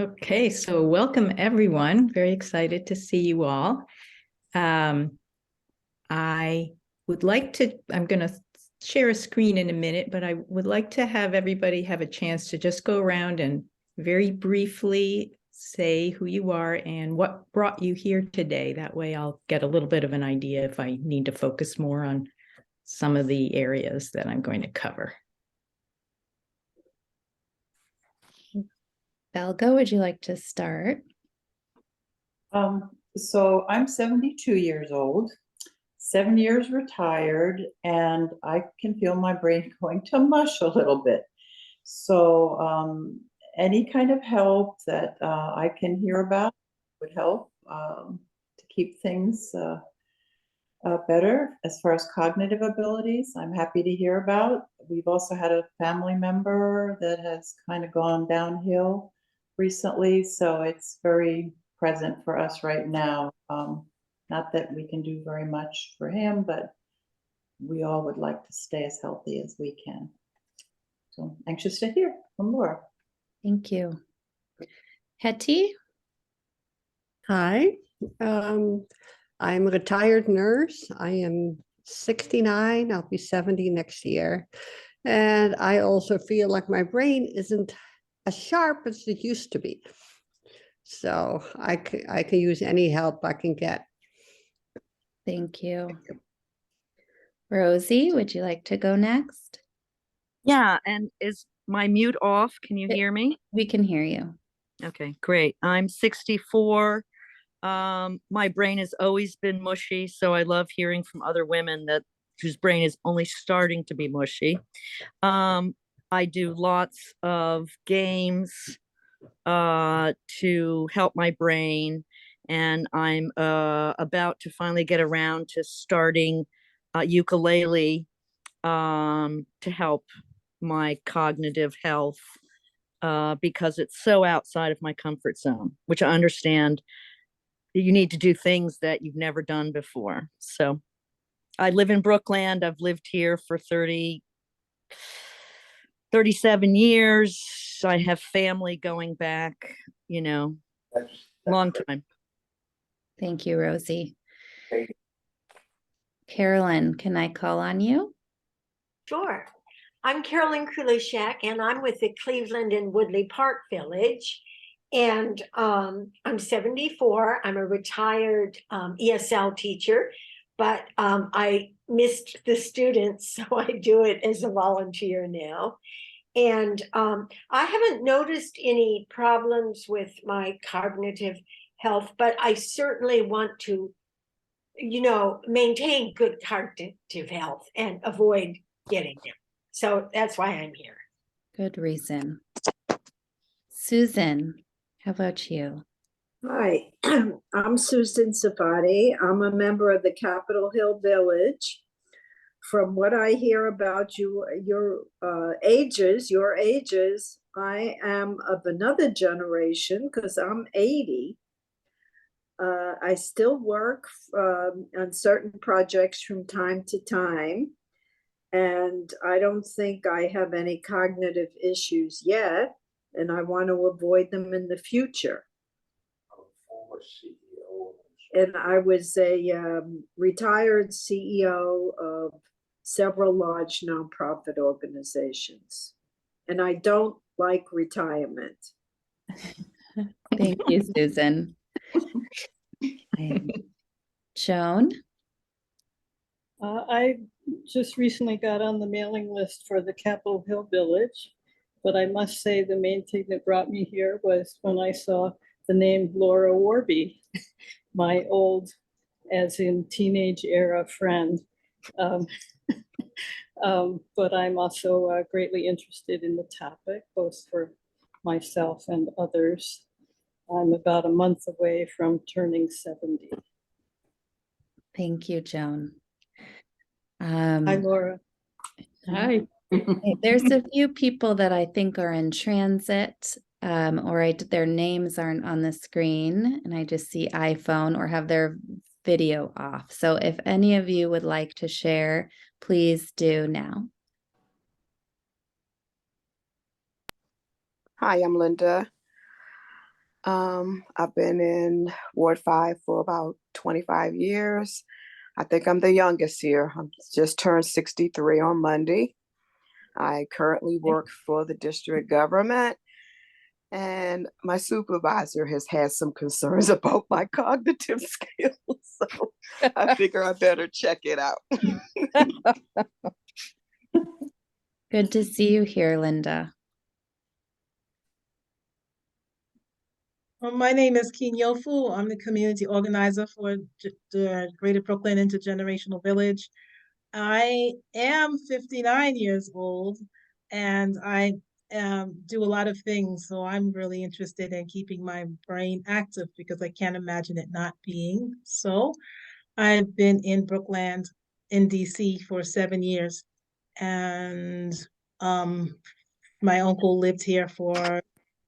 Okay, so welcome everyone. Very excited to see you all. I would like to, I'm going to share a screen in a minute, but I would like to have everybody have a chance to just go around and very briefly say who you are and what brought you here today. That way I'll get a little bit of an idea if I need to focus more on some of the areas that I'm going to cover. Belga, would you like to start? So I'm 72 years old, 7 years retired, and I can feel my brain going to mush a little bit. So any kind of help that I can hear about would help to keep things better as far as cognitive abilities. I'm happy to hear about. We've also had a family member that has kind of gone downhill recently, so it's very present for us right now. Not that we can do very much for him, but we all would like to stay as healthy as we can. So anxious to hear from Laura. Thank you. Hetty? Hi, I'm a retired nurse. I am 69. I'll be 70 next year. And I also feel like my brain isn't as sharp as it used to be. So I can use any help I can get. Thank you. Rosie, would you like to go next? Yeah, and is my mute off? Can you hear me? We can hear you. Okay, great. I'm 64. My brain has always been mushy, so I love hearing from other women whose brain is only starting to be mushy. I do lots of games to help my brain, and I'm about to finally get around to starting ukulele to help my cognitive health because it's so outside of my comfort zone, which I understand you need to do things that you've never done before. So I live in Brookland. I've lived here for 37 years. I have family going back, long time. Thank you, Rosie. Carolyn, can I call on you? Sure. I'm Carolyn Krulishek, and I'm with the Cleveland and Woodley Park Village. And I'm 74. I'm a retired ESL teacher, but I missed the students, so I do it as a volunteer now. And I haven't noticed any problems with my cognitive health, but I certainly want to, maintain good cognitive health and avoid getting them. So that's why I'm here. Good reason. Susan, how about you? Hi, I'm Susan Safadi. I'm a member of the Capitol Hill Village. From what I hear about your ages, I am of another generation because I'm 80. I still work on certain projects from time to time, and I don't think I have any cognitive issues yet, and I want to avoid them in the future. And I was a retired CEO of several large nonprofit organizations, and I don't like retirement. Thank you, Susan. Joan? I just recently got on the mailing list for the Capitol Hill Village, but I must say the main thing that brought me here was when I saw the name Laura Worby, my old, as in teenage era friend. But I'm also greatly interested in the topic, both for myself and others. I'm about a month away from turning 70. Thank you, Joan. Hi, Laura. Hi. There's a few people that I think are in transit, or their names aren't on the screen, and I just see iPhone or have their video off. So if any of you would like to share, please do now. Hi, I'm Linda. I've been in Ward 5 for about 25 years. I think I'm the youngest here. I'm just turned 63 on Monday. I currently work for the district government, and my supervisor has had some concerns about my cognitive skills. So I figure I better check it out. Good to see you here, Linda. Well, my name is Keen Yofu. I'm the community organizer for the Greater Brooklyn Intergenerational Village. I am 59 years old, and I do a lot of things. So I'm really interested in keeping my brain active because I can't imagine it not being so. I've been in Brookland in DC for 7 years, and my uncle lived here for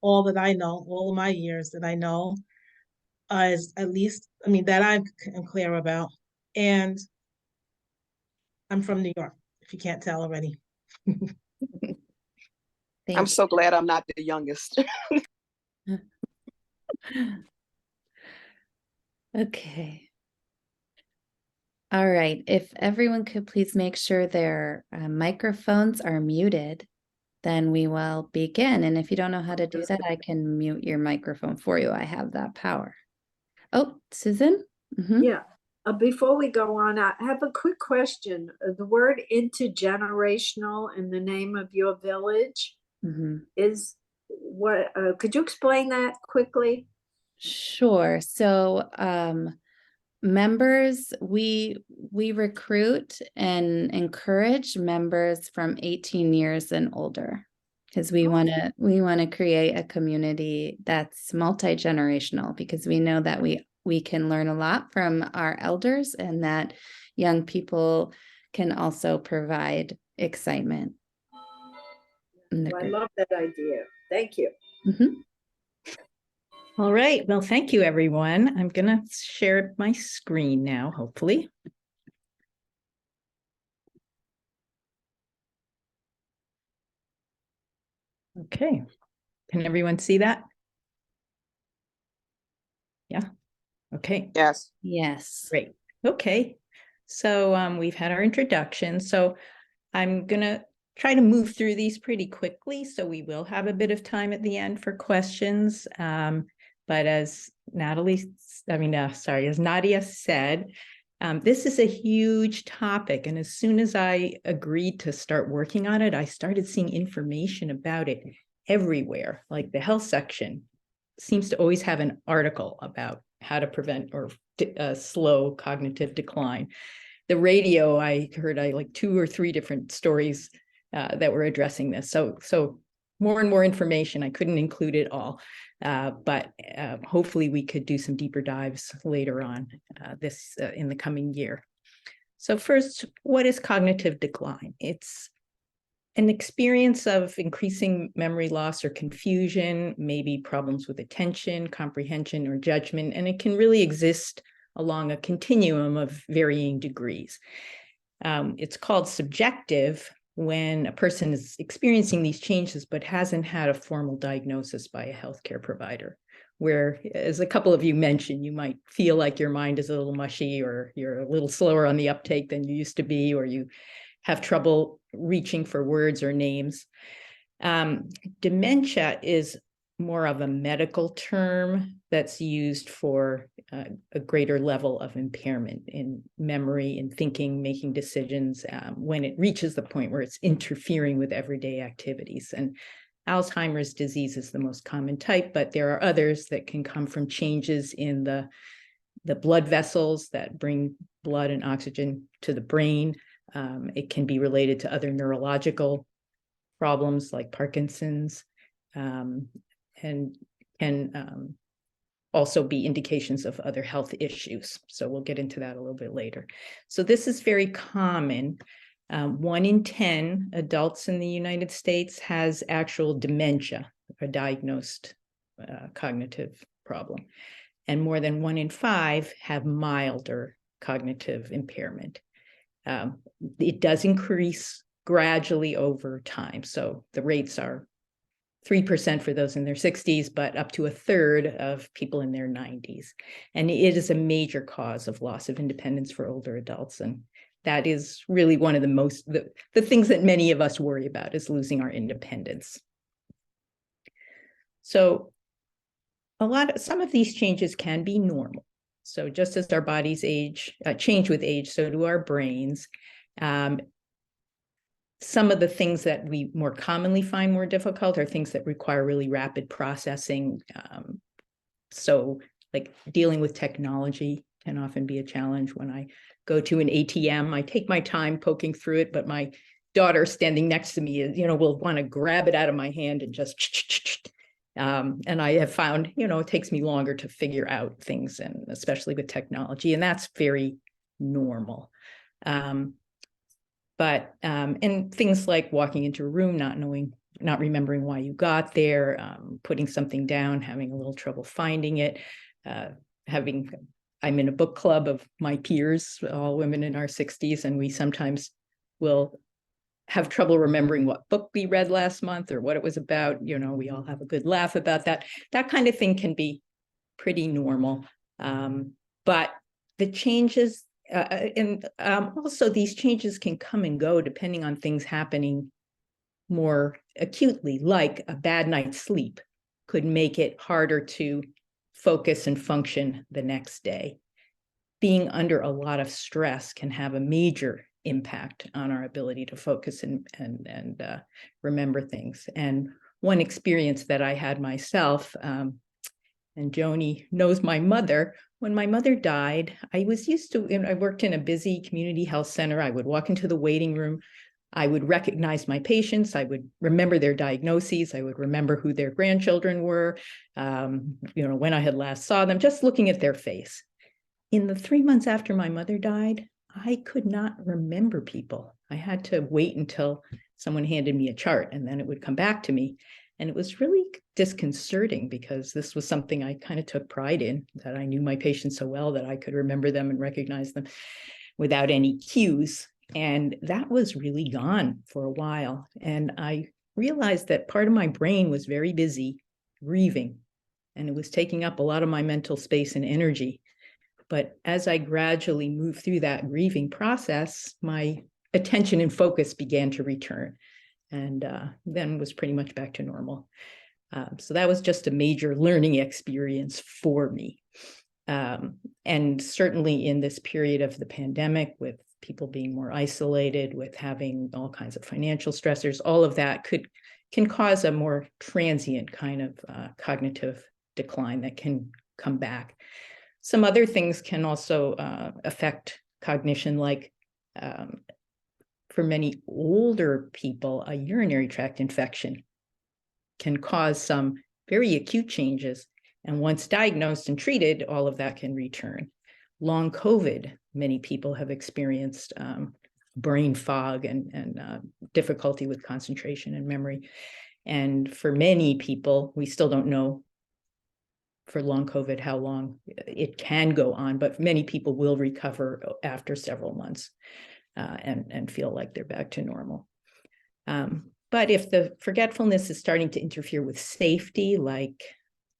all that I know, all of my years that I know, is at least, I mean, that I'm clear about. And I'm from New York, if you can't tell already. I'm so glad I'm not the youngest. Okay. All right. If everyone could please make sure their microphones are muted, then we will begin. And if you don't know how to do that, I can mute your microphone for you. I have that power. Oh, Susan? Mm-hmm. Yeah. Before we go on, I have a quick question. The word intergenerational in the name of your village is what? Could you explain that quickly? Sure. So, members, we recruit and encourage members from 18 years and older because we want to create a community that's multi-generational, because we know that we can learn a lot from our elders, and that young people can also provide excitement. I love that idea. Thank you. All right. Well, thank you, everyone. I'm going to share my screen now, hopefully. Okay. Can everyone see that? Yeah. Okay. Yes. Yes. Great. Okay. So we've had our introduction. So I'm going to try to move through these pretty quickly. So we will have a bit of time at the end for questions. But as as Nadia said, this is a huge topic. And as soon as I agreed to start working on it, I started seeing information about it everywhere. Like the health section seems to always have an article about how to prevent or slow cognitive decline. The radio, I heard like 2 or 3 different stories that were addressing this. So more and more information. I couldn't include it all, but hopefully we could do some deeper dives later on in the coming year. So first, what is cognitive decline? It's an experience of increasing memory loss or confusion, maybe problems with attention, comprehension, or judgment, and it can really exist along a continuum of varying degrees. It's called subjective when a person is experiencing these changes but hasn't had a formal diagnosis by a healthcare provider, where, as a couple of you mentioned, you might feel like your mind is a little mushy, or you're a little slower on the uptake than you used to be, or you have trouble reaching for words or names. Dementia is more of a medical term that's used for a greater level of impairment in memory and thinking, making decisions, when it reaches the point where it's interfering with everyday activities. And Alzheimer's disease is the most common type, but there are others that can come from changes in the blood vessels that bring blood and oxygen to the brain. It can be related to other neurological problems like Parkinson's, and can also be indications of other health issues. So we'll get into that a little bit later. So this is very common. 1 in 10 adults in the United States has actual dementia, a diagnosed cognitive problem. And more than 1 in 5 have milder cognitive impairment. It does increase gradually over time. So the rates are 3% for those in their 60s, but up to a third of people in their 90s. And it is a major cause of loss of independence for older adults. And that is really one of the things that many of us worry about, is losing our independence. So some of these changes can be normal. So just as our bodies change with age, so do our brains. Some of the things that we more commonly find more difficult are things that require really rapid processing. So like dealing with technology can often be a challenge. When I go to an ATM, I take my time poking through it, but my daughter standing next to me, will want to grab it out of my hand and just, and I have found, it takes me longer to figure out things, and especially with technology, and that's very normal. And things like walking into a room, not remembering why you got there, putting something down, having a little trouble finding it, I'm in a book club of my peers, all women in our 60s, and we sometimes will have trouble remembering what book we read last month or what it was about. We all have a good laugh about that. That kind of thing can be pretty normal. But the changes, also these changes can come and go depending on things happening more acutely, like a bad night's sleep could make it harder to focus and function the next day. Being under a lot of stress can have a major impact on our ability to focus and remember things. And one experience that I had myself, and Joni knows my mother. When my mother died, I was used to, I worked in a busy community health center. I would walk into the waiting room. I would recognize my patients. I would remember their diagnoses. I would remember who their grandchildren were, when I had last saw them, just looking at their face. In the 3 months after my mother died, I could not remember people. I had to wait until someone handed me a chart, and then it would come back to me. And it was really disconcerting, because this was something I kind of took pride in, that I knew my patients so well that I could remember them and recognize them without any cues. And that was really gone for a while. And I realized that part of my brain was very busy grieving, and it was taking up a lot of my mental space and energy. But as I gradually moved through that grieving process, my attention and focus began to return, and then was pretty much back to normal. So that was just a major learning experience for me. And certainly in this period of the pandemic, with people being more isolated, with having all kinds of financial stressors, all of that can cause a more transient kind of cognitive decline that can come back. Some other things can also affect cognition, like for many older people, a urinary tract infection can cause some very acute changes. And once diagnosed and treated, all of that can return. Long COVID, many people have experienced brain fog and difficulty with concentration and memory. And for many people, we still don't know for long COVID how long it can go on, but many people will recover after several months and feel like they're back to normal. But if the forgetfulness is starting to interfere with safety, like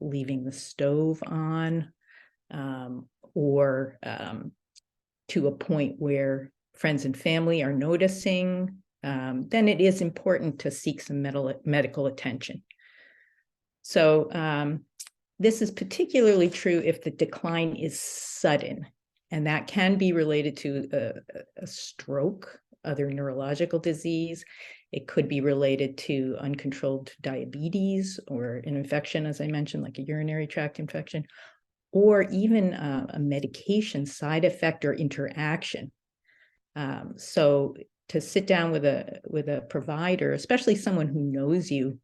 leaving the stove on, or to a point where friends and family are noticing, then it is important to seek some medical attention. So this is particularly true if the decline is sudden, and that can be related to a stroke, other neurological disease. It could be related to uncontrolled diabetes or an infection, as I mentioned, like a urinary tract infection, or even a medication side effect or interaction. So to sit down with a provider, especially someone who knows you,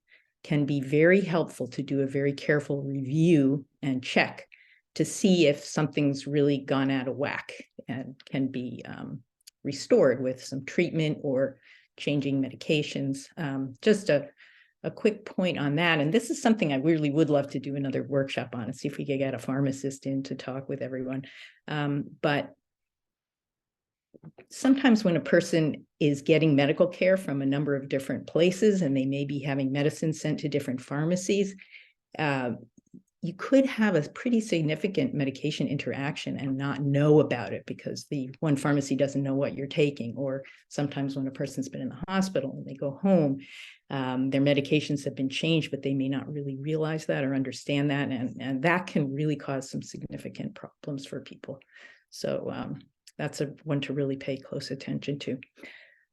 can be very helpful to do a very careful review and check to see if something's really gone out of whack and can be restored with some treatment or changing medications. Just a quick point on that, and this is something I really would love to do another workshop on, and see if we could get a pharmacist in to talk with everyone. But sometimes when a person is getting medical care from a number of different places and they may be having medicine sent to different pharmacies, you could have a pretty significant medication interaction and not know about it because the one pharmacy doesn't know what you're taking. Or sometimes when a person's been in the hospital and they go home, their medications have been changed, but they may not really realize that or understand that. And that can really cause some significant problems for people. So that's one to really pay close attention to.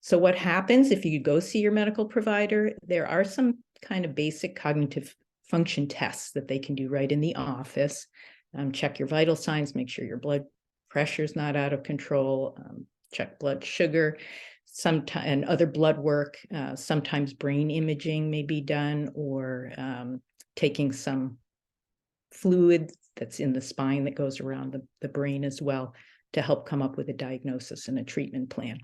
So what happens if you go see your medical provider? There are some kind of basic cognitive function tests that they can do right in the office. Check your vital signs, make sure your blood pressure is not out of control, check blood sugar, and other blood work. Sometimes brain imaging may be done, or taking some fluid that's in the spine that goes around the brain as well to help come up with a diagnosis and a treatment plan.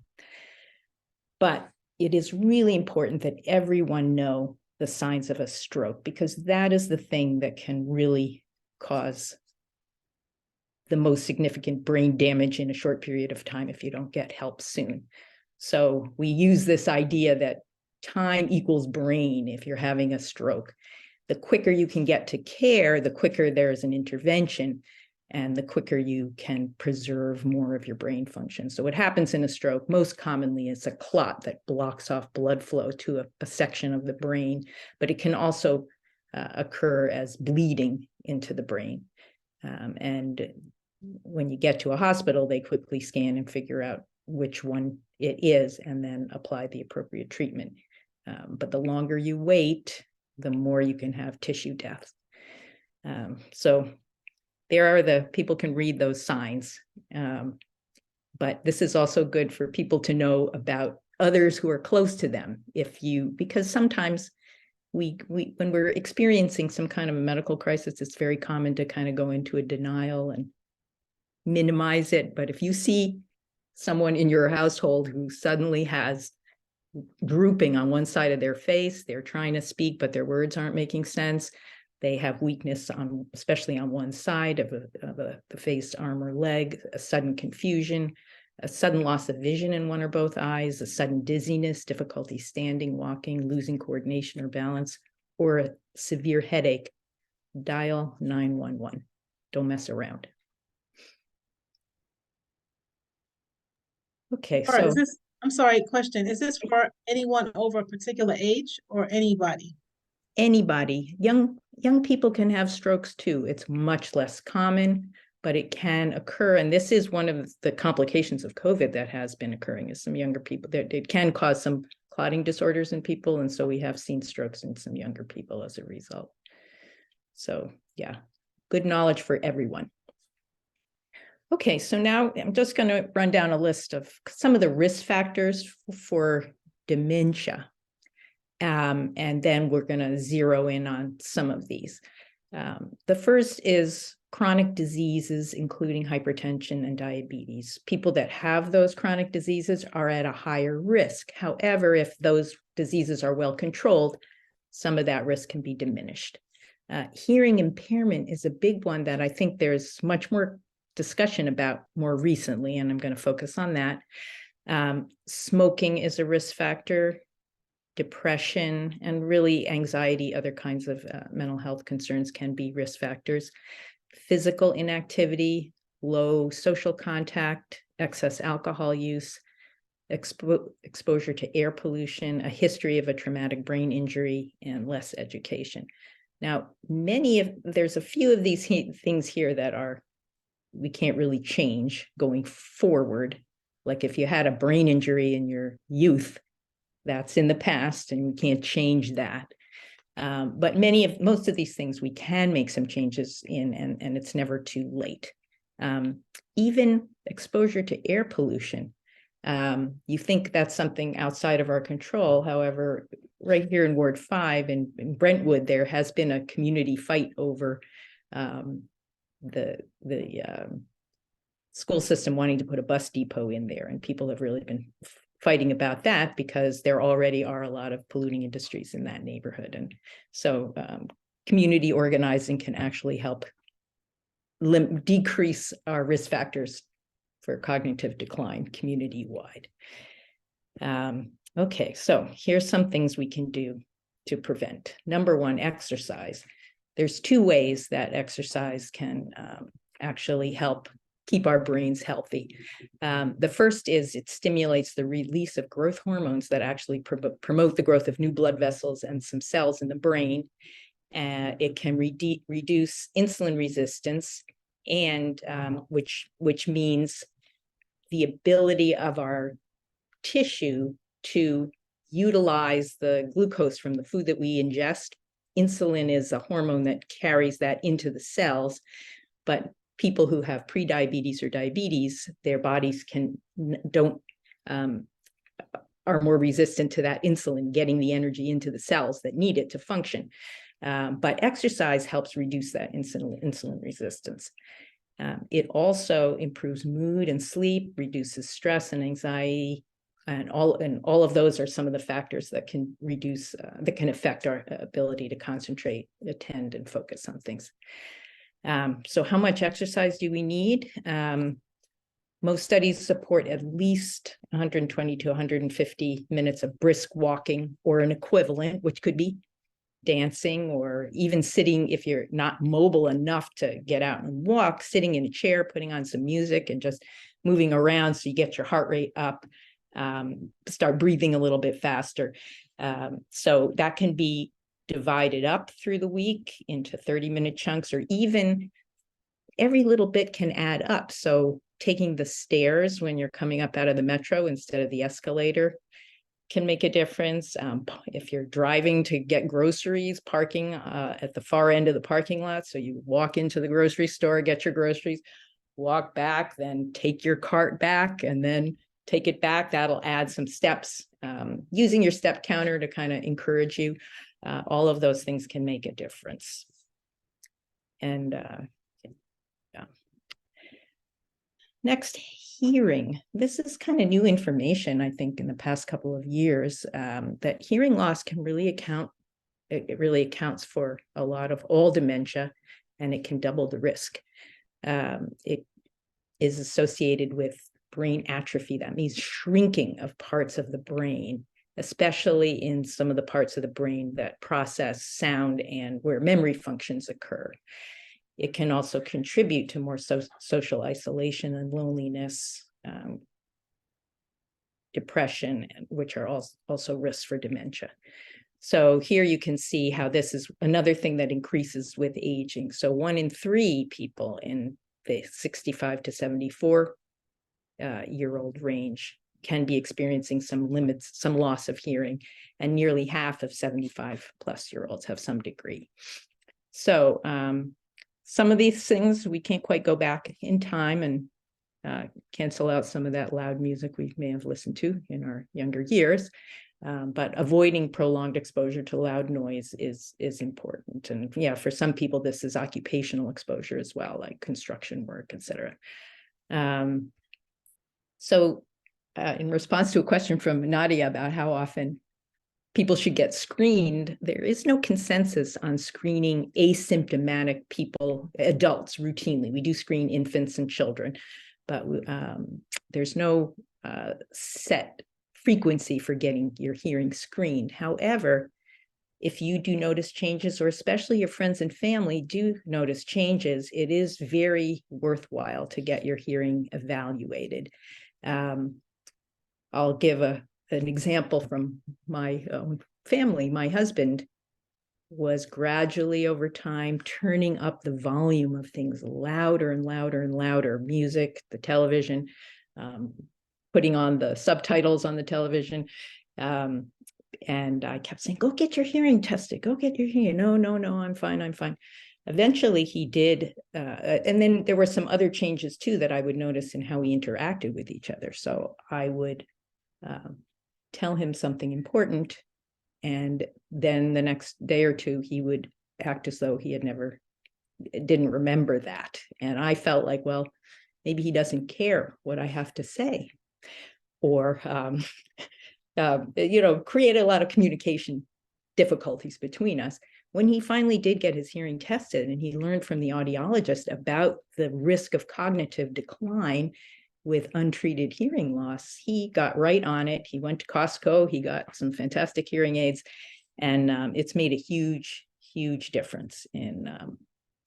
But it is really important that everyone know the signs of a stroke, because that is the thing that can really cause the most significant brain damage in a short period of time if you don't get help soon. So we use this idea that time equals brain if you're having a stroke. The quicker you can get to care, the quicker there's an intervention, and the quicker you can preserve more of your brain function. So what happens in a stroke most commonly is a clot that blocks off blood flow to a section of the brain, but it can also occur as bleeding into the brain. And when you get to a hospital, they quickly scan and figure out which one it is and then apply the appropriate treatment. But the longer you wait, the more you can have tissue death. So there are people can read those signs, but this is also good for people to know about others who are close to them. Because sometimes when we're experiencing some kind of a medical crisis, it's very common to kind of go into a denial and minimize it. But if you see someone in your household who suddenly has drooping on one side of their face, they're trying to speak, but their words aren't making sense, they have weakness especially on one side of the face, arm, or leg, a sudden confusion, a sudden loss of vision in one or both eyes, a sudden dizziness, difficulty standing, walking, losing coordination or balance, or a severe headache, dial 911. Don't mess around. Okay, All right, so I'm sorry, question. Is this for anyone over a particular age or anybody? Anybody, young people can have strokes too. It's much less common, but it can occur. And this is one of the complications of COVID that has been occurring, is some younger people that it can cause some clotting disorders in people. And so we have seen strokes in some younger people as a result. So yeah, good knowledge for everyone. Okay, so now I'm just going to run down a list of some of the risk factors for dementia. And then we're going to zero in on some of these. The first is chronic diseases, including hypertension and diabetes. People that have those chronic diseases are at a higher risk. However, if those diseases are well controlled, some of that risk can be diminished. Hearing impairment is a big one that I think there's much more discussion about more recently, and I'm going to focus on that. Smoking is a risk factor. Depression and really anxiety, other kinds of mental health concerns can be risk factors. Physical inactivity, low social contact, excess alcohol use, exposure to air pollution, a history of a traumatic brain injury, and less education. Now, there's a few of these things here that we can't really change going forward. Like if you had a brain injury in your youth, that's in the past and we can't change that. But most of these things we can make some changes in, and it's never too late. Even exposure to air pollution. You think that's something outside of our control. However, right here in Ward 5 in Brentwood, there has been a community fight over the school system wanting to put a bus depot in there, and people have really been fighting about that because there already are a lot of polluting industries in that neighborhood. And so community organizing can actually help decrease our risk factors for cognitive decline community-wide. Okay, so here's some things we can do to prevent. Number one, exercise. There's two ways that exercise can actually help keep our brains healthy. The first is it stimulates the release of growth hormones that actually promote the growth of new blood vessels and some cells in the brain. It can reduce insulin resistance, and which means the ability of our tissue to utilize the glucose from the food that we ingest. Insulin is a hormone that carries that into the cells, but people who have prediabetes or diabetes, their bodies are more resistant to that insulin getting the energy into the cells that need it to function. But exercise helps reduce that insulin resistance. It also improves mood and sleep, reduces stress and anxiety, and all of those are some of the factors that can reduce, that can affect our ability to concentrate, attend, and focus on things. So how much exercise do we need? Most studies support at least 120 to 150 minutes of brisk walking or an equivalent, which could be dancing or even sitting. If you're not mobile enough to get out and walk, sitting in a chair, putting on some music and just moving around so you get your heart rate up, start breathing a little bit faster. So that can be divided up through the week into 30-minute chunks, or even every little bit can add up. So taking the stairs when you're coming up out of the metro instead of the escalator can make a difference. If you're driving to get groceries, parking at the far end of the parking lot, so you walk into the grocery store, get your groceries, walk back, then take your cart back, and then take it back. That'll add some steps. Using your step counter to kind of encourage you. All of those things can make a difference. And yeah. Next, hearing. This is kind of new information, I think, in the past couple of years, that hearing loss can really it really accounts for a lot of all dementia, and it can double the risk. It is associated with brain atrophy. That means shrinking of parts of the brain, especially in some of the parts of the brain that process sound and where memory functions occur. It can also contribute to more social isolation and loneliness, depression, which are also risks for dementia. So here you can see how this is another thing that increases with aging. So 1 in 3 people in the 65 to 74 year old range can be experiencing some loss of hearing, and nearly half of 75+ year olds have some degree. So some of these things we can't quite go back in time and cancel out some of that loud music we may have listened to in our younger years, but avoiding prolonged exposure to loud noise is important. And yeah, for some people this is occupational exposure as well, like construction work, etc. So in response to a question from Nadia about how often people should get screened, there is no consensus on screening asymptomatic people, adults, routinely. We do screen infants and children, but there's no set frequency for getting your hearing screened. However, if you do notice changes, or especially your friends and family do notice changes, it is very worthwhile to get your hearing evaluated. I'll give an example from my own family. My husband was gradually over time turning up the volume of things louder and louder and louder, music, the television, putting on the subtitles on the television. And I kept saying, go get your hearing tested, go get your hearing. No, I'm fine. Eventually he did. And then there were some other changes too that I would notice in how we interacted with each other. So I would tell him something important, and then the next day or two he would act as though he didn't remember that. And I felt like, well, maybe he doesn't care what I have to say, or create a lot of communication difficulties between us. When he finally did get his hearing tested and he learned from the audiologist about the risk of cognitive decline, with untreated hearing loss, he got right on it. He went to Costco, he got some fantastic hearing aids, and it's made a huge, huge difference in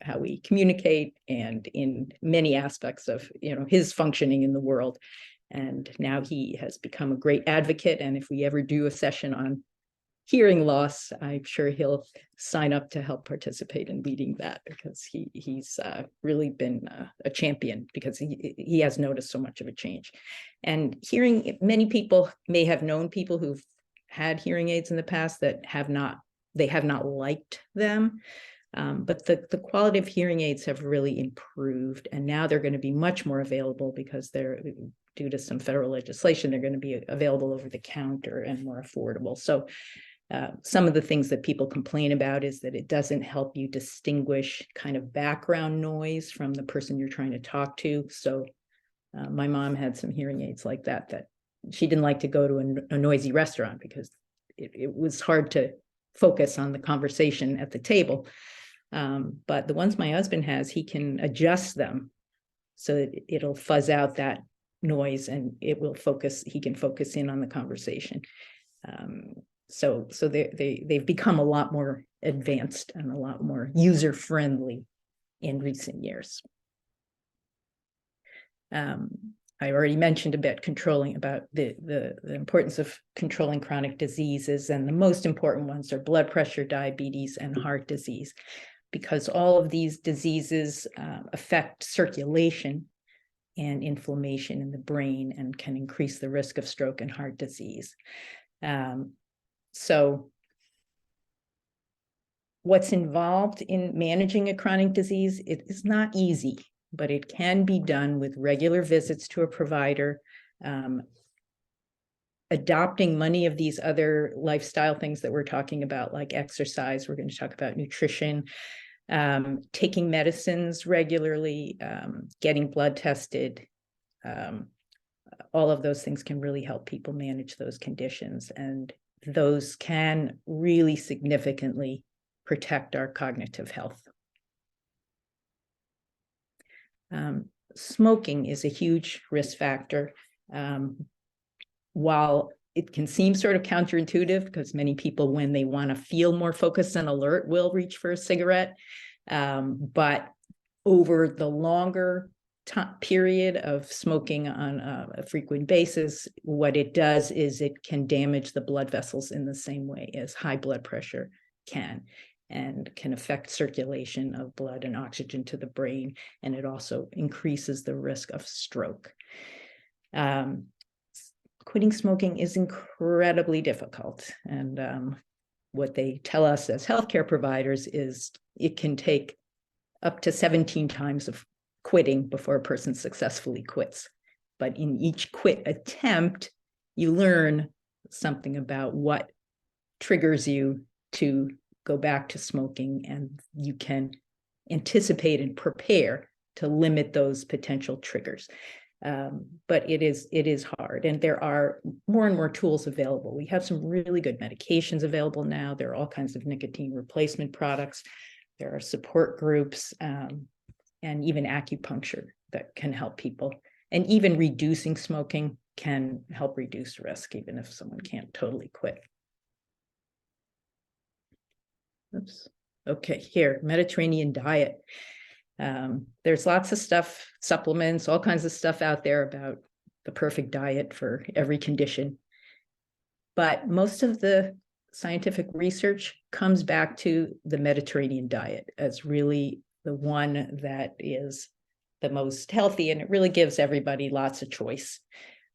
how we communicate and in many aspects of, you know, his functioning in the world. And now he has become a great advocate. And if we ever do a session on hearing loss, I'm sure he'll sign up to help participate in leading that, because he's really been a champion, because he has noticed so much of a change. And hearing, many people may have known people who've had hearing aids in the past that have not liked them. But the quality of hearing aids have really improved, and now they're going to be much more available because they're, due to some federal legislation, they're going to be available over the counter and more affordable. So some of the things that people complain about is that it doesn't help you distinguish kind of background noise from the person you're trying to talk to. So my mom had some hearing aids like that she didn't like to go to a noisy restaurant because it was hard to focus on the conversation at the table. But the ones my husband has, he can adjust them so that it'll fuzz out that noise and it will focus, he can focus in on the conversation. So they've become a lot more advanced and a lot more user-friendly in recent years. I already mentioned about the importance of controlling chronic diseases, and the most important ones are blood pressure, diabetes, and heart disease, because all of these diseases affect circulation and inflammation in the brain and can increase the risk of stroke and heart disease. So what's involved in managing a chronic disease, it is not easy, but it can be done with regular visits to a provider, adopting many of these other lifestyle things that we're talking about, like exercise. We're going to talk about nutrition, taking medicines regularly, getting blood tested. All of those things can really help people manage those conditions, and those can really significantly protect our cognitive health. Smoking is a huge risk factor. While it can seem sort of counterintuitive, because many people, when they want to feel more focused and alert, will reach for a cigarette. But over the longer period of smoking on a frequent basis, what it does is it can damage the blood vessels in the same way as high blood pressure can, and can affect circulation of blood and oxygen to the brain. And it also increases the risk of stroke. Quitting smoking is incredibly difficult. And what they tell us as healthcare providers is it can take up to 17 times of quitting before a person successfully quits. But in each quit attempt, you learn something about what triggers you to go back to smoking, and you can anticipate and prepare to limit those potential triggers. But it is hard, and there are more and more tools available. We have some really good medications available now. There are all kinds of nicotine replacement products. There are support groups, and even acupuncture that can help people. And even reducing smoking can help reduce risk, even if someone can't totally quit. Oops. Okay, here, Mediterranean diet. There's lots of stuff, supplements, all kinds of stuff out there about the perfect diet for every condition. But most of the scientific research comes back to the Mediterranean diet as really the one that is the most healthy, and it really gives everybody lots of choice.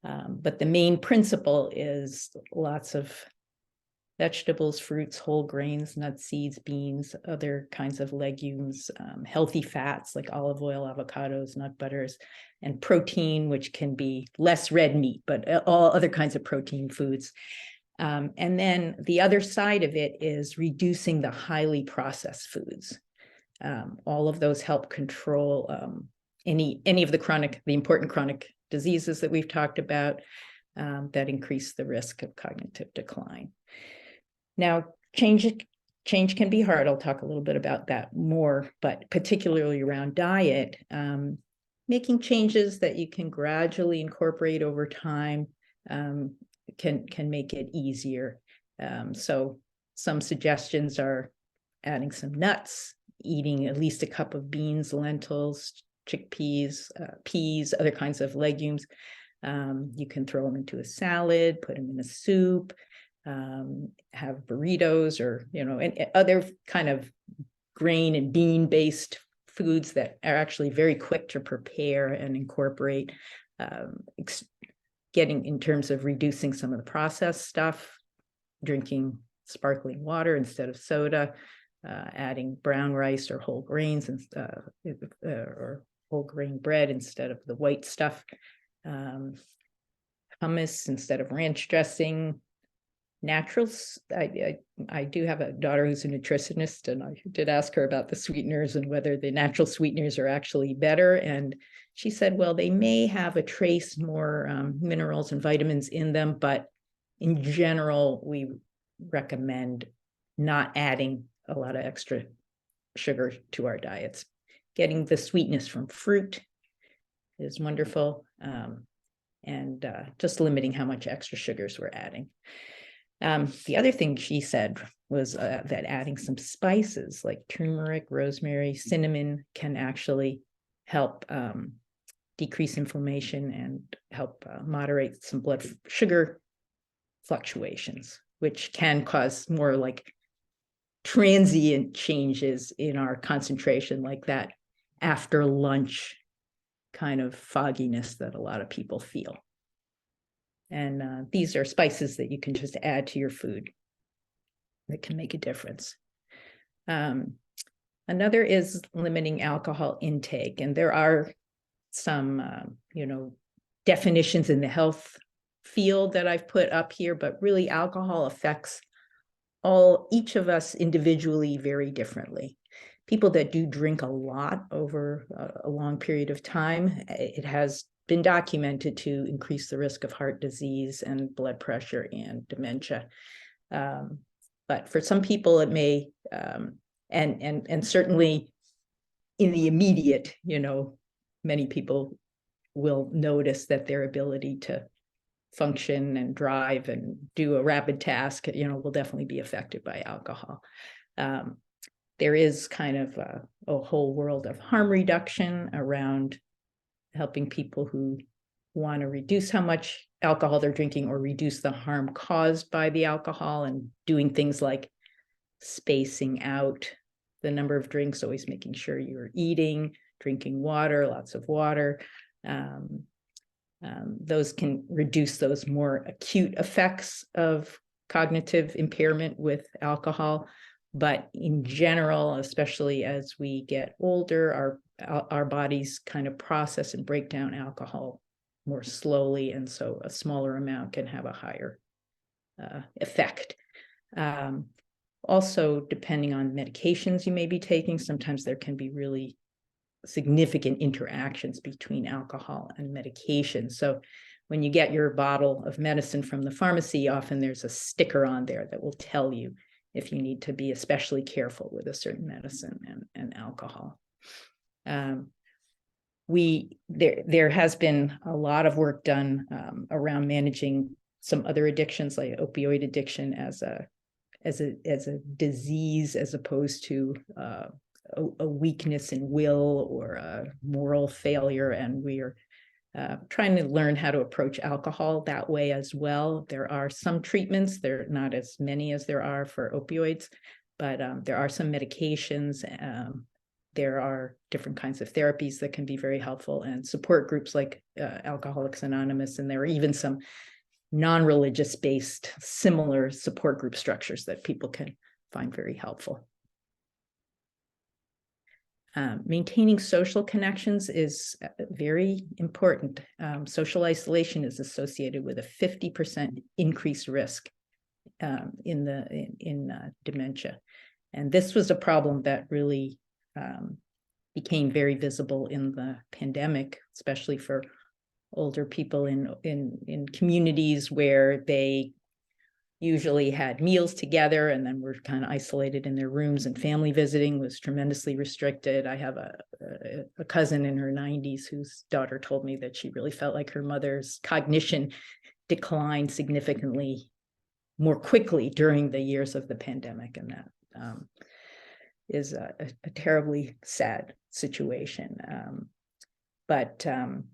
But the main principle is lots of vegetables, fruits, whole grains, nuts, seeds, beans, other kinds of legumes, healthy fats like olive oil, avocados, nut butters, and protein, which can be less red meat, but all other kinds of protein foods. And then the other side of it is reducing the highly processed foods. All of those help control any of the important chronic diseases that we've talked about that increase the risk of cognitive decline. Now, change can be hard. I'll talk a little bit about that more, but particularly around diet, making changes that you can gradually incorporate over time can make it easier. So some suggestions are adding some nuts, eating at least a cup of beans, lentils, chickpeas, peas, other kinds of legumes. You can throw them into a salad, put them in a soup, have burritos, or, and other kind of grain and bean based foods that are actually very quick to prepare and incorporate, getting in terms of reducing some of the processed stuff, drinking sparkling water instead of soda, adding brown rice or whole grains and or whole grain bread instead of the white stuff, hummus instead of ranch dressing, naturals. I do have a daughter who's a nutritionist, and I did ask her about the sweeteners and whether the natural sweeteners are actually better. And she said, well, they may have a trace more minerals and vitamins in them, but in general, we recommend not adding a lot of extra sugar to our diets. Getting the sweetness from fruit is wonderful, and just limiting how much extra sugars we're adding. The other thing she said was that adding some spices like turmeric, rosemary, cinnamon can actually help decrease inflammation and help moderate some blood sugar fluctuations, which can cause more like transient changes in our concentration, like that after lunch kind of fogginess that a lot of people feel. And these are spices that you can just add to your food that can make a difference. Another is limiting alcohol intake. And there are some, definitions in the health field that I've put up here, but really alcohol affects each of us individually very differently. People that do drink a lot over a long period of time, it has been documented to increase the risk of heart disease and blood pressure and dementia. But for some people it may, and certainly in the immediate, many people will notice that their ability to function and drive and do a rapid task, will definitely be affected by alcohol. There is kind of a whole world of harm reduction around helping people who want to reduce how much alcohol they're drinking or reduce the harm caused by the alcohol, and doing things like spacing out the number of drinks, always making sure you're eating, drinking water, lots of water. Those can reduce those more acute effects of cognitive impairment with alcohol. But in general, especially as we get older, our bodies kind of process and break down alcohol more slowly, and so a smaller amount can have a higher effect. Also, depending on medications you may be taking, sometimes there can be really significant interactions between alcohol and medication. So when you get your bottle of medicine from the pharmacy, often there's a sticker on there that will tell you if you need to be especially careful with a certain medicine and alcohol. There has been a lot of work done around managing some other addictions, like opioid addiction, as a disease, as opposed to a weakness in will or a moral failure. And we are trying to learn how to approach alcohol that way as well. There are some treatments, there are not as many as there are for opioids, but there are some medications. There are different kinds of therapies that can be very helpful, and support groups like Alcoholics Anonymous, and there are even some non-religious based similar support group structures that people can find very helpful. Maintaining social connections is very important. Social isolation is associated with a 50% increased risk in dementia. And this was a problem that really became very visible in the pandemic, especially for older people in communities where they usually had meals together and then were kind of isolated in their rooms, and family visiting was tremendously restricted. I have a cousin in her 90s whose daughter told me that she really felt like her mother's cognition declined significantly more quickly during the years of the pandemic, and that is a terribly sad situation.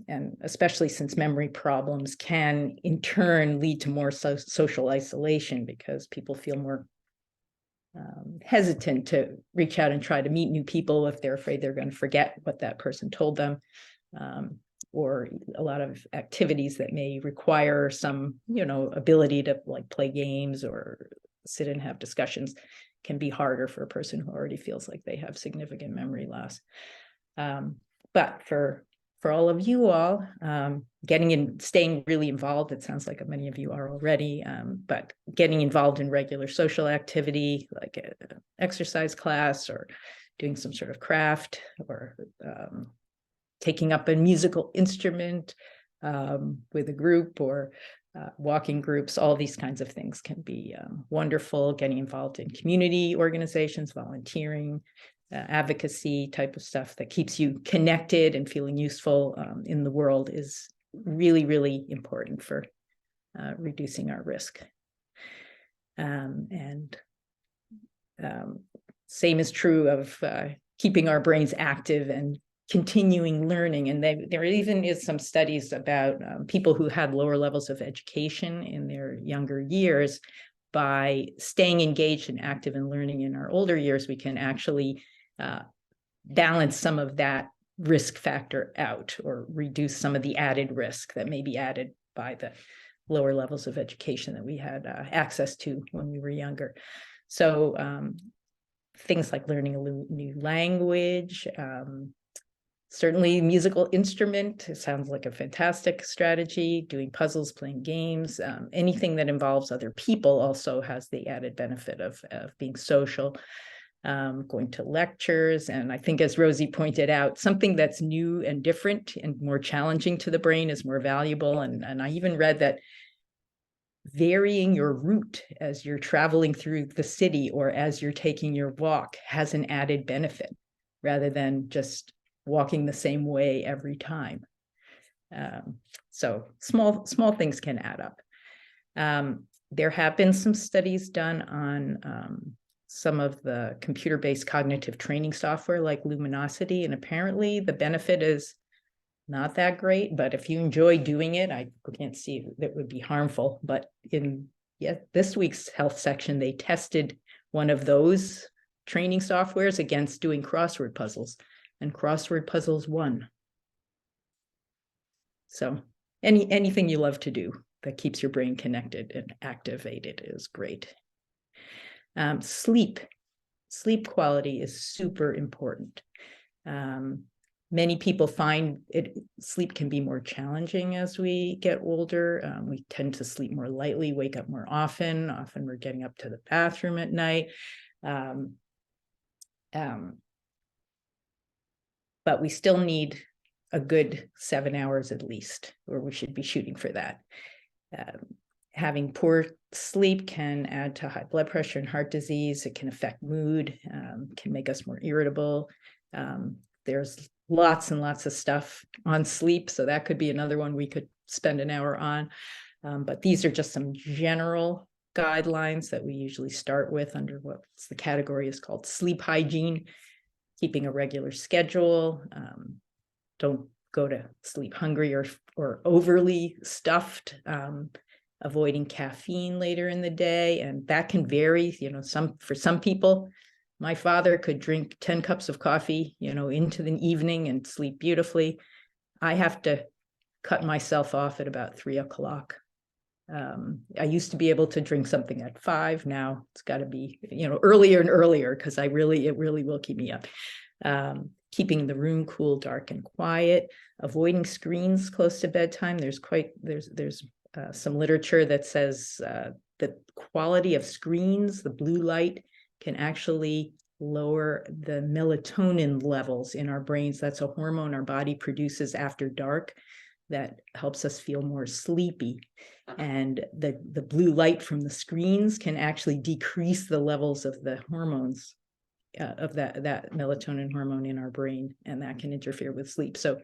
And especially since memory problems can in turn lead to more social isolation, because people feel more hesitant to reach out and try to meet new people if they're afraid they're going to forget what that person told them, or a lot of activities that may require some, ability to like play games or sit and have discussions can be harder for a person who already feels like they have significant memory loss. But for all of you all, staying really involved, it sounds like many of you are already, but getting involved in regular social activity, like an exercise class or doing some sort of craft, or taking up a musical instrument with a group, or walking groups, all these kinds of things can be wonderful. Getting involved in community organizations, volunteering, advocacy type of stuff that keeps you connected and feeling useful in the world is really, really important for reducing our risk. Same is true of keeping our brains active and continuing learning. And there even is some studies about people who had lower levels of education in their younger years. By staying engaged and active in learning in our older years, we can actually balance some of that risk factor out, or reduce some of the added risk that may be added by the lower levels of education that we had access to when we were younger. So things like learning a new language, certainly musical instrument, it sounds like a fantastic strategy. Doing puzzles, playing games, anything that involves other people also has the added benefit of being social. Going to lectures, and I think, as Rosie pointed out, something that's new and different and more challenging to the brain is more valuable. And I even read that varying your route as you're traveling through the city or as you're taking your walk has an added benefit, rather than just walking the same way every time. So small things can add up. There have been some studies done on some of the computer-based cognitive training software like Luminosity, and apparently the benefit is not that great, but if you enjoy doing it, I can't see that would be harmful. But in this week's health section, they tested one of those training softwares against doing crossword puzzles, and crossword puzzles won. So anything you love to do that keeps your brain connected and activated is great. Sleep quality is super important. Many people find sleep can be more challenging as we get older. We tend to sleep more lightly, wake up more often. Often we're getting up to the bathroom at night. But we still need a good 7 hours at least, or we should be shooting for that. Having poor sleep can add to high blood pressure and heart disease. It can affect mood, can make us more irritable. There's lots and lots of stuff on sleep, so that could be another one we could spend an hour on. But these are just some general guidelines that we usually start with under what's the category is called sleep hygiene. Keeping a regular schedule. Don't go to sleep hungry or overly stuffed. Avoiding caffeine later in the day, and that can vary. For some people, my father could drink 10 cups of coffee, into the evening and sleep beautifully. I have to cut myself off at about 3 o'clock. I used to be able to drink something at 5. Now it's got to be, earlier and earlier, because it really will keep me up. Keeping the room cool, dark, and quiet. Avoiding screens close to bedtime. There's some literature that says the quality of screens, the blue light, can actually lower the melatonin levels in our brains. That's a hormone our body produces after dark. that helps us feel more sleepy. And the blue light from the screens can actually decrease the levels of the hormones, of that melatonin hormone in our brain, and that can interfere with sleep. So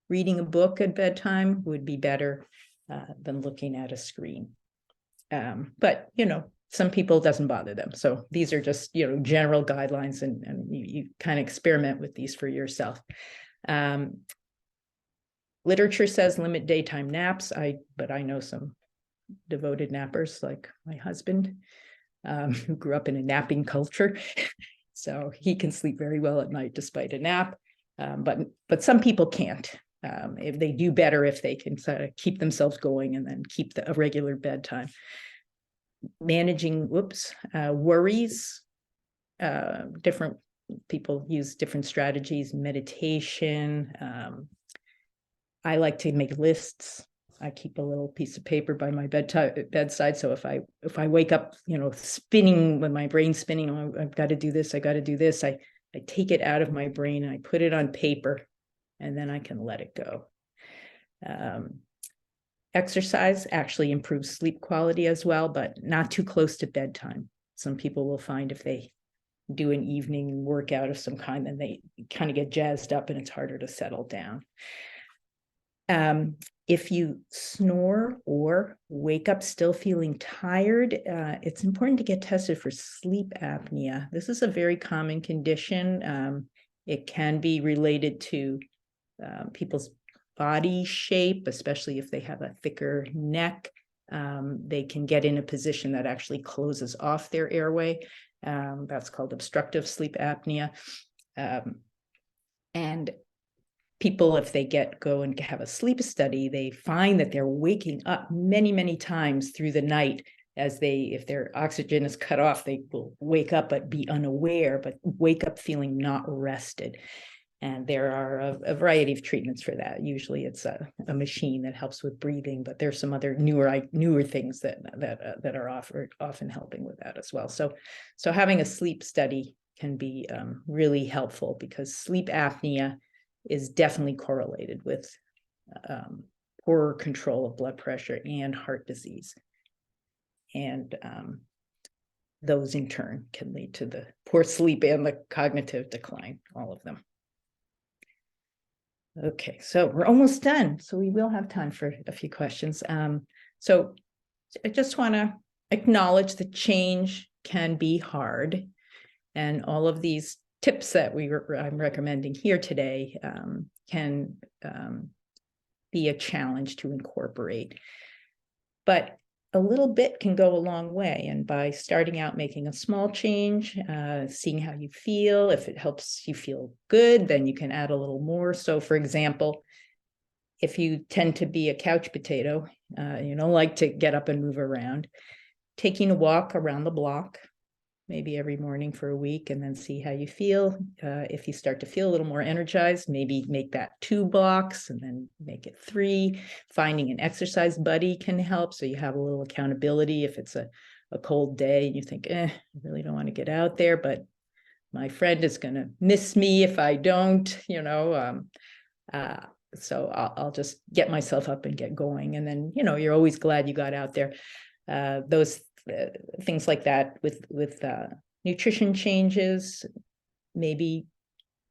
reading a book at bedtime would be better than looking at a screen. But, some people it doesn't bother them. So these are just, general guidelines, and you kind of experiment with these for yourself. Literature says limit daytime naps. But I know some devoted nappers like my husband, who grew up in a napping culture. So he can sleep very well at night despite a nap. But some people can't. If they do better if they can sort of keep themselves going and then keep a regular bedtime. Managing worries. Different people use different strategies, meditation. I like to make lists. I keep a little piece of paper by my bedside. So if I wake up, spinning, with my brain spinning, oh, I've got to do this, I got to do this. I take it out of my brain and I put it on paper, and then I can let it go. Exercise actually improves sleep quality as well, but not too close to bedtime. Some people will find if they do an evening workout of some kind, then they kind of get jazzed up and it's harder to settle down. If you snore or wake up still feeling tired, it's important to get tested for sleep apnea. This is a very common condition. It can be related to people's body shape, especially if they have a thicker neck. They can get in a position that actually closes off their airway. That's called obstructive sleep apnea. And people, if they go and have a sleep study, they find that they're waking up many, many times through the night. If their oxygen is cut off, they will wake up but be unaware, but wake up feeling not rested. And there are a variety of treatments for that. Usually it's a machine that helps with breathing, but there's some other newer things that are often helping with that as well. So having a sleep study can be really helpful, because sleep apnea is definitely correlated with poorer control of blood pressure and heart disease. And those in turn can lead to the poor sleep and the cognitive decline, all of them. Okay, so we're almost done. So we will have time for a few questions. So I just want to acknowledge that change can be hard, and all of these tips that I'm recommending here today can be a challenge to incorporate. But a little bit can go a long way. And by starting out making a small change, seeing how you feel, if it helps you feel good, then you can add a little more. So for example, if you tend to be a couch potato, you don't like to get up and move around, taking a walk around the block, maybe every morning for a week, and then see how you feel. If you start to feel a little more energized, maybe make that 2 blocks and then make it 3. Finding an exercise buddy can help, so you have a little accountability. If it's a cold day and you think, I really don't want to get out there, but my friend is going to miss me if I don't, so I'll just get myself up and get going. And then, you're always glad you got out there. Those things like that with nutrition changes, maybe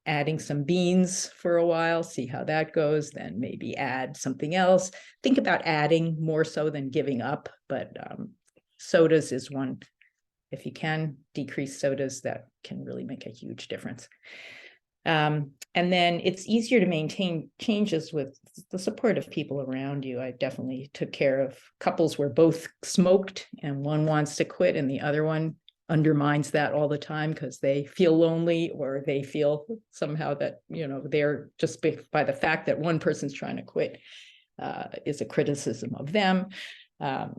adding some beans for a while, see how that goes, then maybe add something else. Think about adding more so than giving up, but sodas is one. If you can decrease sodas, that can really make a huge difference. And then it's easier to maintain changes with the support of people around you. I definitely took care of couples where both smoked and one wants to quit and the other one undermines that all the time because they feel lonely, or they feel somehow that, they're just by the fact that one person's trying to quit is a criticism of them.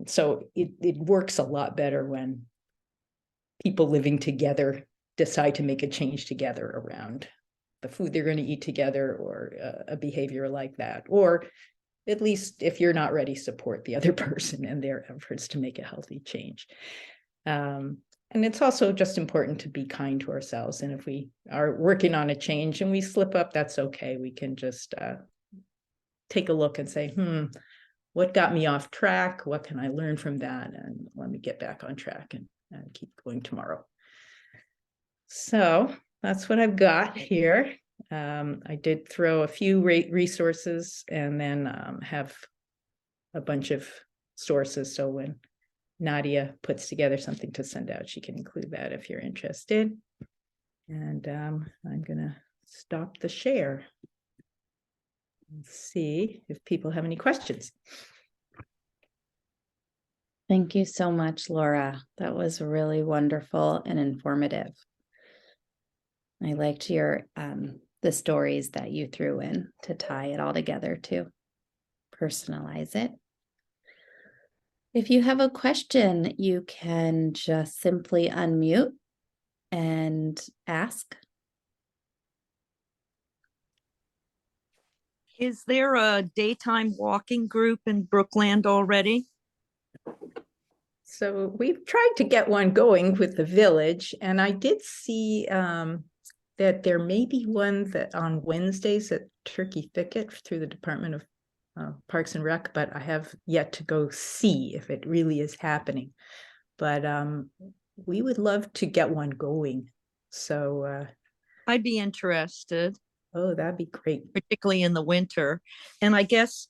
So it works a lot better when people living together decide to make a change together around the food they're going to eat together, or a behavior like that, or at least if you're not ready, support the other person and their efforts to make a healthy change. And it's also just important to be kind to ourselves. And if we are working on a change and we slip up, that's okay. We can just take a look and say, what got me off track? What can I learn from that? And let me get back on track and keep going tomorrow. So that's what I've got here. I did throw a few resources and then have a bunch of sources. So when Nadia puts together something to send out, she can include that if you're interested. And I'm gonna stop the share. Let's see if people have any questions. Thank you so much, Laura. That was really wonderful and informative. I liked your the stories that you threw in to tie it all together to personalize it. If you have a question, you can just simply unmute and ask. Is there a daytime walking group in Brookland already? So we've tried to get one going with the village, and I did see that there may be one that on Wednesdays at Turkey Thicket through the Department of Parks and Rec, but I have yet to go see if it really is happening. But we would love to get one going. So I'd be interested. Oh, that'd be great. Particularly in the winter. And I guess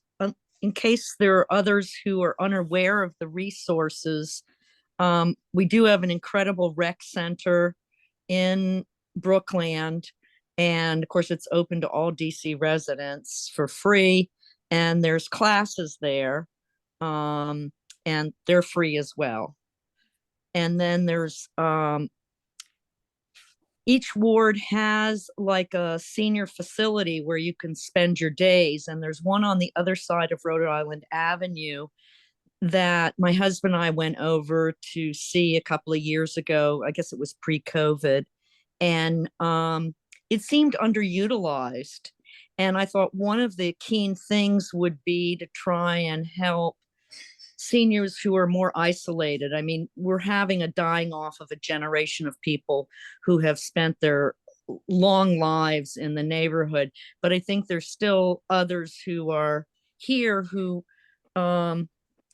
in case there are others who are unaware of the resources, we do have an incredible rec center in Brookland. And of course, it's open to all DC residents for free. And there's classes there, and they're free as well. And then there's each ward has like a senior facility where you can spend your days. And there's one on the other side of Rhode Island Avenue that my husband and I went over to see a couple of years ago. I guess it was pre-COVID. And it seemed underutilized. And I thought one of the keen things would be to try and help seniors who are more isolated. I mean, we're having a dying off of a generation of people who have spent their long lives in the neighborhood. But I think there's still others who are here who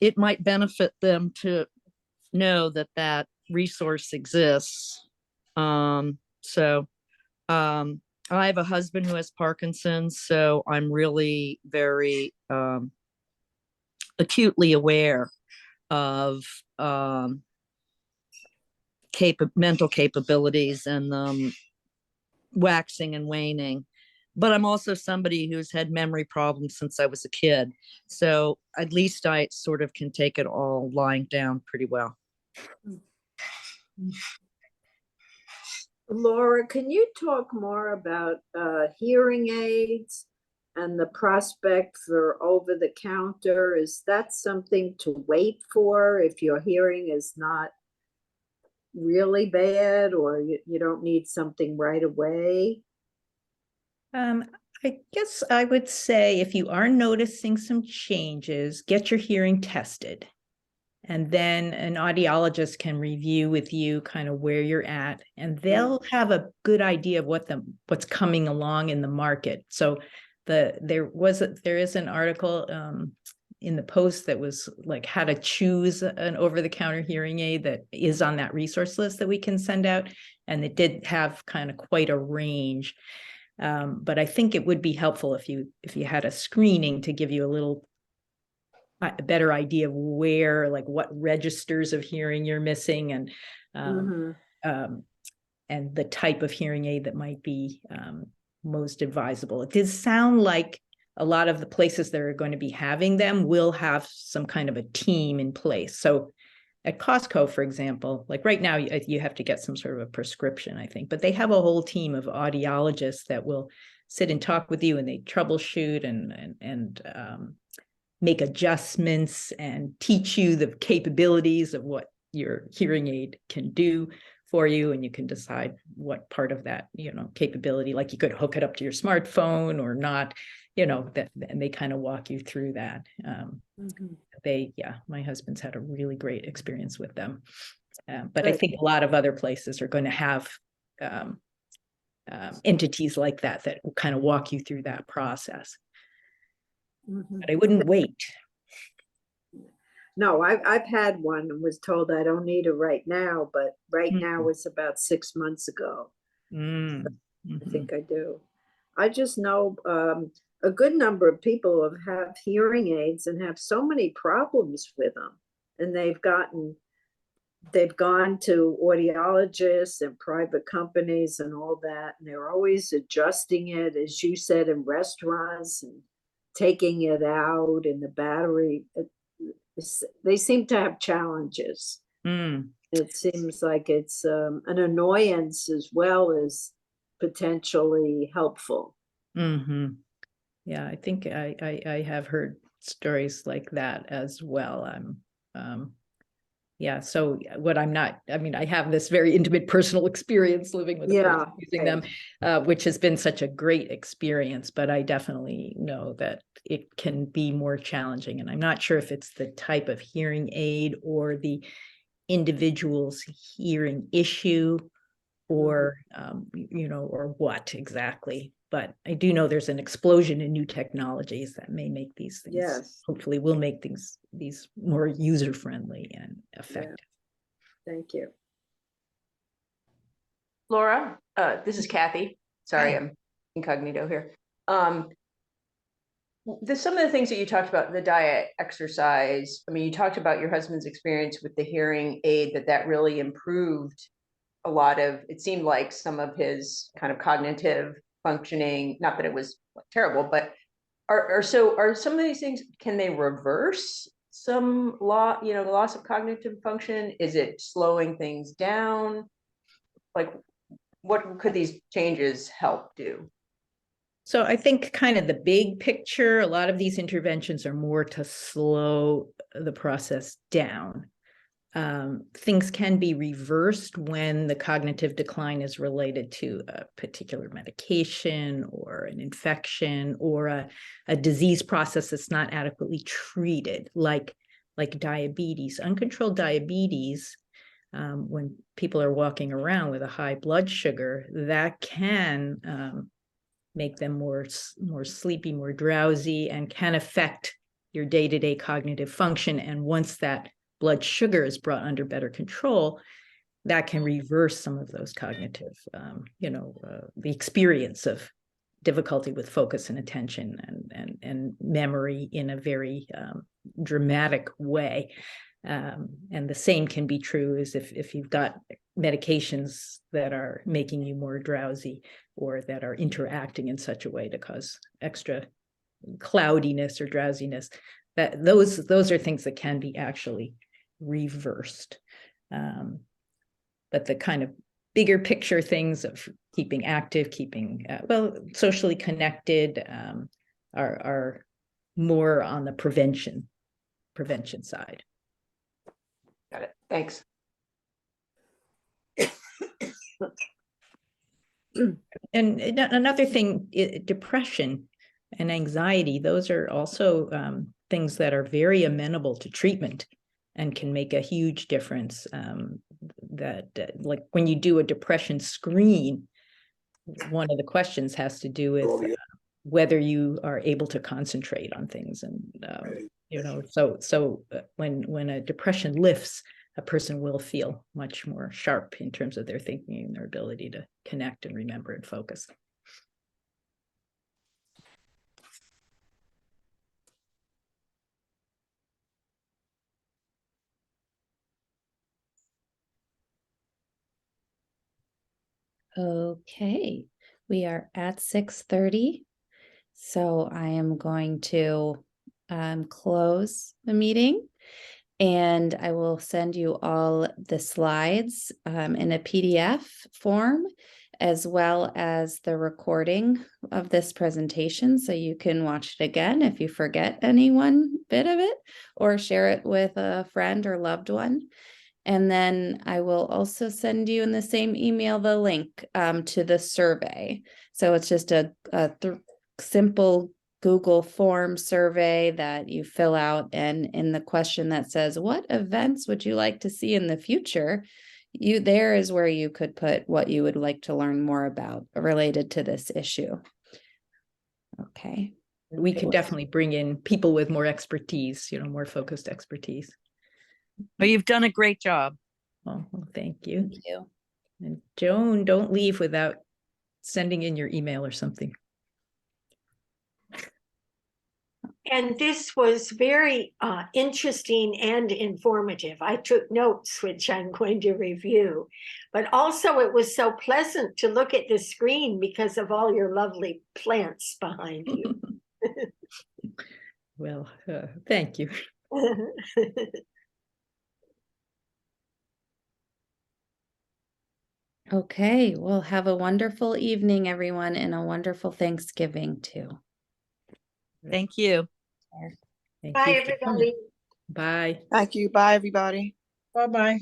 it might benefit them to know that that resource exists. I have a husband who has Parkinson's, so I'm really very acutely aware of mental capabilities and waxing and waning. But I'm also somebody who's had memory problems since I was a kid. So at least I sort of can take it all lying down pretty well. Laura, can you talk more about hearing aids and the prospect for over the counter? Is that something to wait for if your hearing is not really bad, or you don't need something right away? I guess I would say if you are noticing some changes, get your hearing tested. And then an audiologist can review with you kind of where you're at, and they'll have a good idea of what's coming along in the market. So there is an article in the Post that was like how to choose an over-the-counter hearing aid that is on that resource list that we can send out. And it did have kind of quite a range. But I think it would be helpful if you had a screening to give you a better idea of where, like what registers of hearing you're missing, and the type of hearing aid that might be most advisable. It did sound like a lot of the places that are going to be having them will have some kind of a team in place. So at Costco, for example, like right now, you have to get some sort of a prescription, I think, but they have a whole team of audiologists that will sit and talk with you, and they troubleshoot and make adjustments and teach you the capabilities of what your hearing aid can do for you. And you can decide what part of that, capability, like you could hook it up to your smartphone or not, and they kind of walk you through that. My husband's had a really great experience with them. But I think a lot of other places are going to have entities like that will kind of walk you through that process. Mhm. but I wouldn't wait. No, I've had one and was told I don't need it right now, but right now Mhm. it's about 6 months ago. Mm, I mhm. think I do. I just know a good number of people have hearing aids and have so many problems with them. And they've gone to audiologists and private companies and all that, and they're always adjusting it, as you said, in restaurants and taking it out, and the battery. They seem to have challenges. Mm, It seems like it's an annoyance as well as potentially helpful. mhm. Yeah, I think I have heard stories like that as well. Yeah, so what I'm not, I mean, I have this very intimate personal experience living with a person Yeah, using them, which has been such a great experience, but I definitely know that it can be more challenging. And I'm not sure if it's the type of hearing aid or the individual's hearing issue or, or what exactly. But I do know there's an explosion in new technologies that may make these things, yes, hopefully will make these more user-friendly and effective. thank you. Laura, this is Kathy. Sorry, Hi. I'm incognito here. Some of the things that you talked about, the diet, exercise, I mean, you talked about your husband's experience with the hearing aid, that really improved a lot of, it seemed like some of his kind of cognitive functioning, not that it was terrible, but are some of these things, can they reverse some loss of cognitive function? Is it slowing things down? Like, what could these changes help do? So I think kind of the big picture, a lot of these interventions are more to slow the process down. Things can be reversed when the cognitive decline is related to a particular medication or an infection or a disease process that's not adequately treated, like diabetes. Uncontrolled diabetes, when people are walking around with a high blood sugar, that can make them more sleepy, more drowsy, and can affect your day-to-day cognitive function. And once that blood sugar is brought under better control, that can reverse some of those cognitive, the experience of difficulty with focus and attention and memory in a very dramatic way. And the same can be true as if you've got medications that are making you more drowsy or that are interacting in such a way to cause extra cloudiness or drowsiness, that those are things that can be actually reversed. But the kind of bigger picture things of keeping active, keeping socially connected, are more on the prevention side. Got it. Thanks. And another thing, depression and anxiety, those are also things that are very amenable to treatment and can make a huge difference. Like when you do a depression screen, one of the questions has to do with whether you are able to concentrate on things. And, so when a depression lifts, a person will feel much more sharp in terms of their thinking and their ability to connect and remember and focus. Okay, we are at 6:30. So I am going to close the meeting, and I will send you all the slides in a PDF form, as well as the recording of this presentation, so you can watch it again if you forget any one bit of it, or share it with a friend or loved one. And then I will also send you in the same email the link to the survey. So it's just a simple Google form survey that you fill out, and in the question that says, what events would you like to see in the future? There is where you could put what you would like to learn more about related to this issue. Okay, We could definitely bring in people with more expertise, more focused expertise. But you've done a great job. Well, thank you. Thank you. And Joan, don't leave without sending in your email or something. And this was very interesting and informative. I took notes, which I'm going to review. But also it was so pleasant to look at the screen because of all your lovely plants behind you. Well, thank you. Okay, well, have a wonderful evening, everyone, and a wonderful Thanksgiving too. Thank you. Thank Bye, you for coming. everybody. Bye. Thank you. Bye, everybody. Bye-bye.